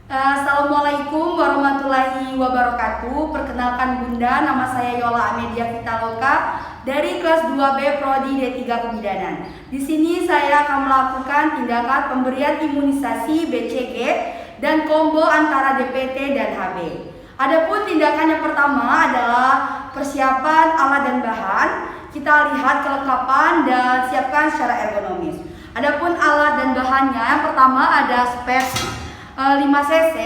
Assalamualaikum warahmatullahi wabarakatuh. Perkenalkan Bunda, nama saya Yola Amedia Vitaloka dari kelas 2B Prodi D3 Kebidanan. Di sini saya akan melakukan tindakan pemberian imunisasi BCG dan combo antara DPT dan HB. Adapun tindakan yang pertama adalah persiapan alat dan bahan. Kita lihat kelengkapan dan siapkan secara ergonomis. Adapun alat dan bahannya, yang pertama ada spek 5 cc,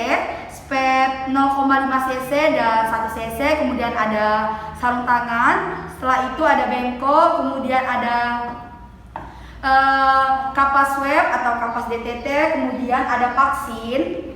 spek 0,5 cc dan 1 cc, kemudian ada sarung tangan, setelah itu ada bengkok, kemudian ada kapas swab atau kapas DTT, kemudian ada vaksin.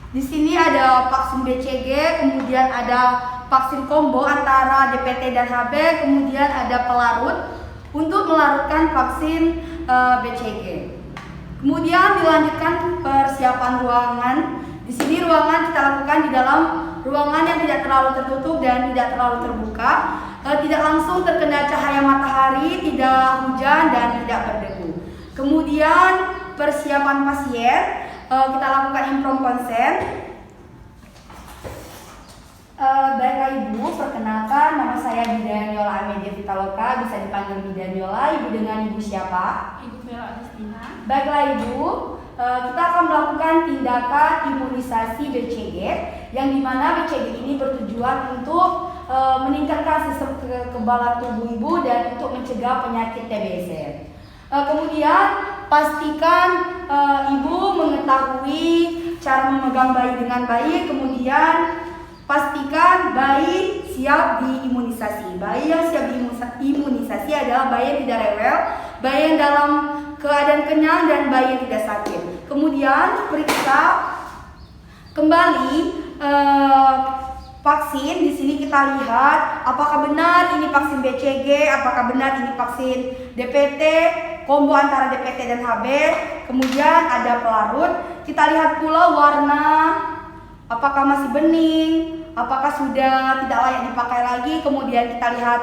Di sini ada vaksin BCG, kemudian ada vaksin combo antara DPT dan HB, kemudian ada pelarut untuk melarutkan vaksin BCG. Kemudian dilanjutkan persiapan ruangan. Di sini ruangan kita lakukan di dalam ruangan yang tidak terlalu tertutup dan tidak terlalu terbuka, tidak langsung terkena cahaya matahari, tidak hujan dan tidak berdebu. Kemudian persiapan pasien, kita lakukan inform konsen. Baiklah Ibu, perkenalkan nama saya Bidan Yola Amedia Vitaloka, bisa dipanggil Bidan Yola. Ibu dengan Ibu siapa? Ibu Vela Agustina. Baiklah Ibu, kita akan melakukan tindakan imunisasi BCG, yang dimana BCG ini bertujuan untuk meningkatkan sistem kekebalan tubuh Ibu dan untuk mencegah penyakit TBC. Kemudian pastikan Ibu mengetahui cara memegang bayi dengan baik, kemudian pastikan bayi siap diimunisasi. Bayi yang siap diimunisasi adalah bayi yang tidak rewel, bayi yang dalam keadaan kenyang, dan bayi yang tidak sakit. Kemudian periksa kembali vaksin. Di sini kita lihat apakah benar ini vaksin BCG, apakah benar ini vaksin DPT, combo antara DPT dan HB. Kemudian ada pelarut. Kita lihat pula warna, apakah masih bening, apakah sudah tidak layak dipakai lagi. Kemudian kita lihat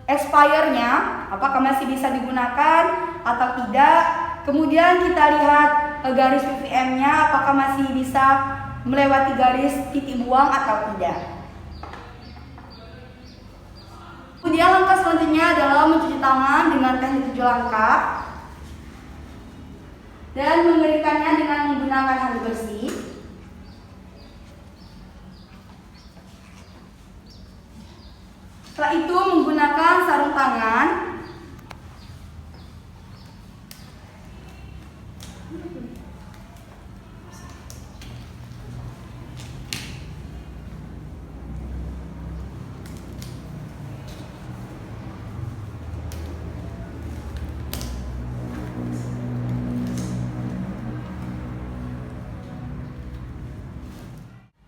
expire-nya, apakah masih bisa digunakan atau tidak. Kemudian kita lihat garis VVM-nya, apakah masih bisa melewati garis titik buang atau tidak. Kemudian langkah selanjutnya adalah mencuci tangan dengan teknik 7 langkah dan mengeringkannya dengan menggunakan handuk bersih. Setelah itu menggunakan sarung tangan.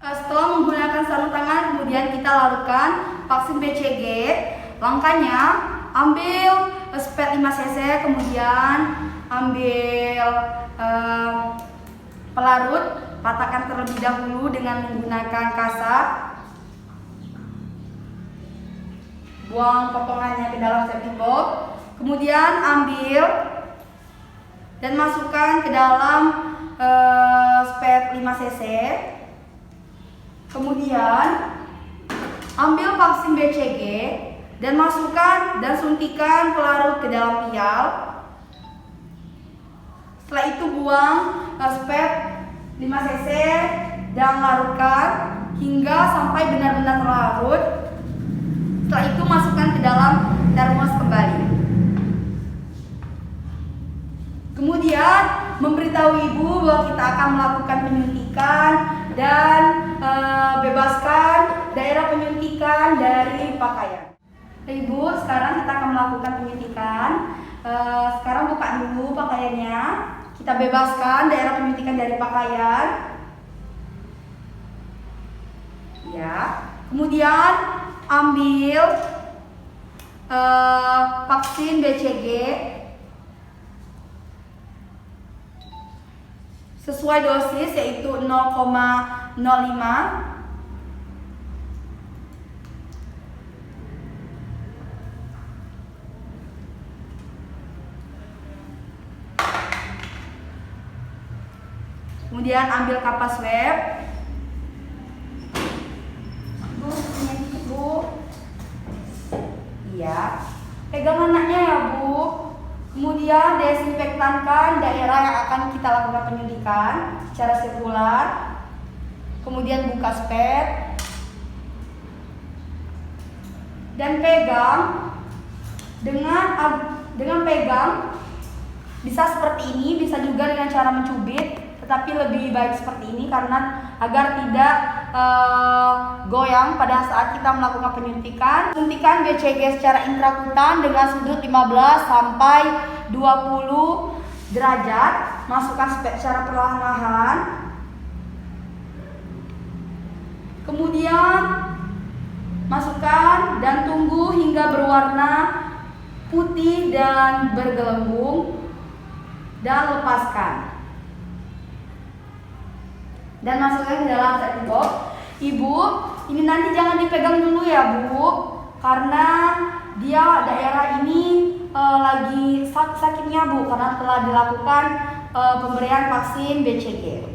Setelah menggunakan sarung tangan, kemudian kita larutkan vaksin BCG. Langkahnya, ambil spek 5 cc, kemudian ambil pelarut, patahkan terlebih dahulu dengan menggunakan kasar. Buang potongannya ke dalam safety box. Kemudian ambil dan masukkan ke dalam spek 5 cc. Kemudian ambil vaksin BCG dan masukkan dan suntikan pelarut ke dalam pial. Setelah itu buang spek 5 cc dan larutkan hingga sampai benar-benar terlarut. Setelah itu masukkan ke dalam termos kembali. Kemudian memberitahu Ibu bahwa kita akan melakukan penyuntikan dan bebaskan daerah penyuntikan dari pakaian. Ibu, sekarang kita akan melakukan penyuntikan. Sekarang buka dulu pakaiannya. Kita bebaskan daerah penyuntikan dari pakaian. Ya. Kemudian ambil vaksin BCG sesuai dosis, yaitu 0,05. Kemudian ambil kapas swab. Bu, ini dikit, Bu. Iya. Pegang anaknya ya, Bu. Kemudian desinfektankan daerah yang akan kita lakukan penyuntikan secara sirkular. Kemudian buka spet. Dan pegang dengan pegang bisa seperti ini, bisa juga dengan cara mencubit, tetapi lebih baik seperti ini karena agar tidak goyang pada saat kita melakukan penyuntikan. Suntikan BCG secara intrakutan dengan sudut 15 sampai 20 derajat. Masukkan spet secara perlahan-lahan. Kemudian masukkan dan tunggu hingga berwarna putih dan bergelembung dan lepaskan. Dan masukkan ke dalam setting box. Ibu, ini nanti jangan dipegang dulu ya, Bu, karena dia daerah ini lagi sakitnya, Bu, karena telah dilakukan pemberian vaksin BCG.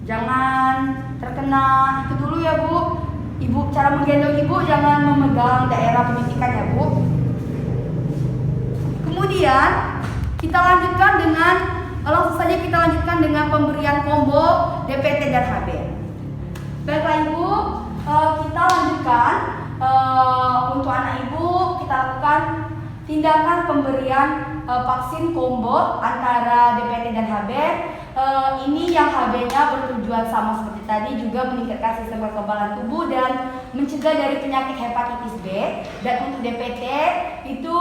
Jangan terkena itu dulu ya, Bu. Ibu, cara menggendong ibu jangan memegang daerah penyuntikan ya, Bu. Kemudian kita lanjutkan langsung saja kita lanjutkan dengan pemberian combo DPT dan HB. Baiklah Ibu, kita lanjutkan untuk anak Ibu kita lakukan tindakan pemberian vaksin combo antara DPT dan HB. Ini yang HB-nya bertujuan sama seperti tadi, juga meningkatkan sistem kekebalan tubuh dan mencegah dari penyakit hepatitis B. Dan untuk DPT itu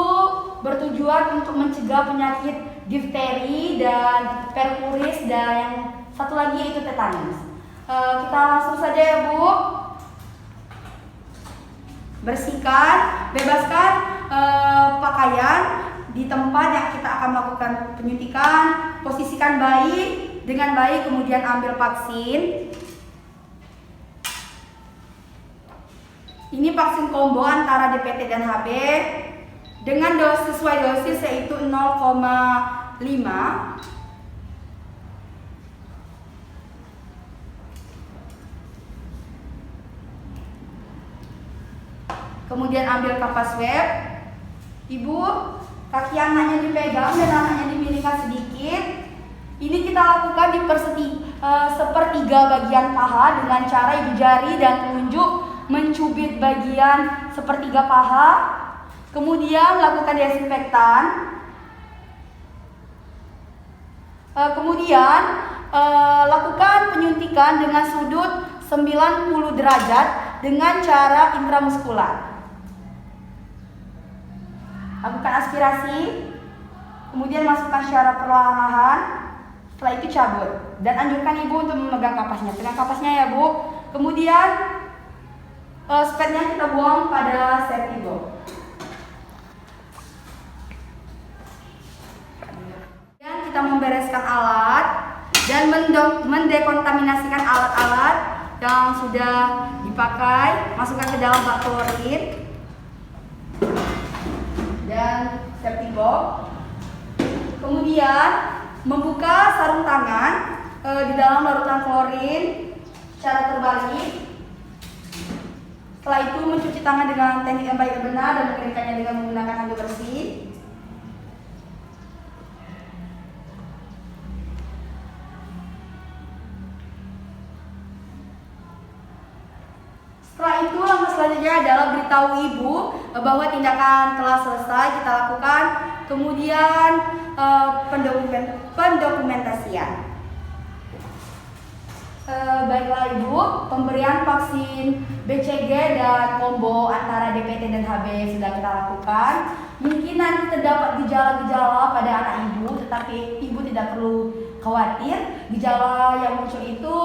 bertujuan untuk mencegah penyakit difteri dan perkuris, dan yang satu lagi yaitu tetanus. Kita langsung saja ya, Bu. Bersihkan, bebaskan pakaian di tempat yang kita akan melakukan penyuntikan. Posisikan bayi dengan baik, kemudian ambil vaksin. Ini vaksin combo antara DPT dan HB dengan sesuai dosis yaitu 0,5. Kemudian ambil kapas swab. Ibu, kaki anaknya dipegang dan anaknya dimilingkan sedikit. Ini kita lakukan di sepertiga bagian paha dengan cara ibu jari dan telunjuk mencubit bagian sepertiga paha. Kemudian lakukan desinfektan. Kemudian lakukan penyuntikan dengan sudut 90 derajat dengan cara intramuskular. Lakukan aspirasi, kemudian masukkan secara perlahan-lahan. Setelah itu cabut dan anjurkan ibu untuk memegang kapasnya. Pegang kapasnya ya, Bu. Kemudian spetnya kita buang pada safety box. Dan kita membereskan alat dan mendekontaminasikan alat-alat yang sudah dipakai. Masukkan ke dalam bak klorin dan safety box. Kemudian membuka sarung tangan di dalam larutan klorin secara terbalik. Setelah itu mencuci tangan dengan teknik yang baik dan benar dan mengeringkannya dengan menggunakan handuk bersih. Setelah itu langkah selanjutnya adalah beritahu ibu bahwa tindakan telah selesai kita lakukan. Kemudian pendokumentasian. Baiklah Ibu, pemberian vaksin BCG dan combo antara DPT dan HB sudah kita lakukan. Mungkin nanti terdapat gejala-gejala pada anak Ibu, tetapi Ibu tidak perlu khawatir. Gejala yang muncul itu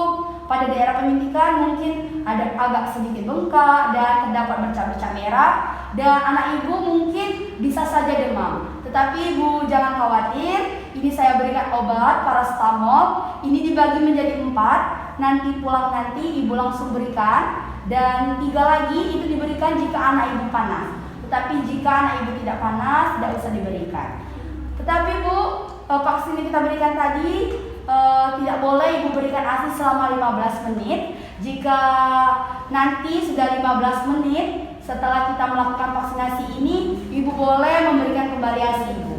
pada daerah penyuntikan mungkin ada agak sedikit bengkak dan terdapat bercak-bercak merah, dan anak Ibu mungkin bisa saja demam. Tetapi Ibu jangan khawatir, ini saya berikan obat paracetamol, ini dibagi menjadi 4, nanti pulang nanti Ibu langsung berikan, dan 3 lagi itu diberikan jika anak Ibu panas. Tetapi jika anak Ibu tidak panas, tidak usah diberikan. Tetapi Bu, vaksin yang kita berikan tadi tidak boleh Ibu berikan ASI selama 15 menit. Jika nanti sudah 15 menit setelah kita melakukan vaksinasi ini, Ibu boleh memberikan kembali ASI Ibu.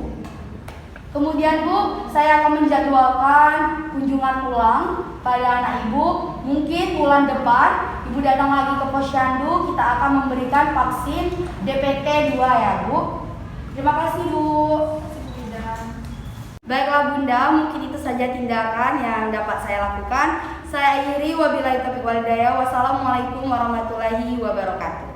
Kemudian Bu, saya akan menjadwalkan kunjungan ulang pada anak Ibu. Mungkin bulan depan Ibu datang lagi ke Posyandu, kita akan memberikan vaksin DPT 2 ya Bu. Terima kasih Bu. Baiklah Bunda, mungkin itu saja tindakan yang dapat saya lakukan. Saya akhiri, wabillahi taufiq wal hidayah. Wassalamualaikum warahmatullahi wabarakatuh.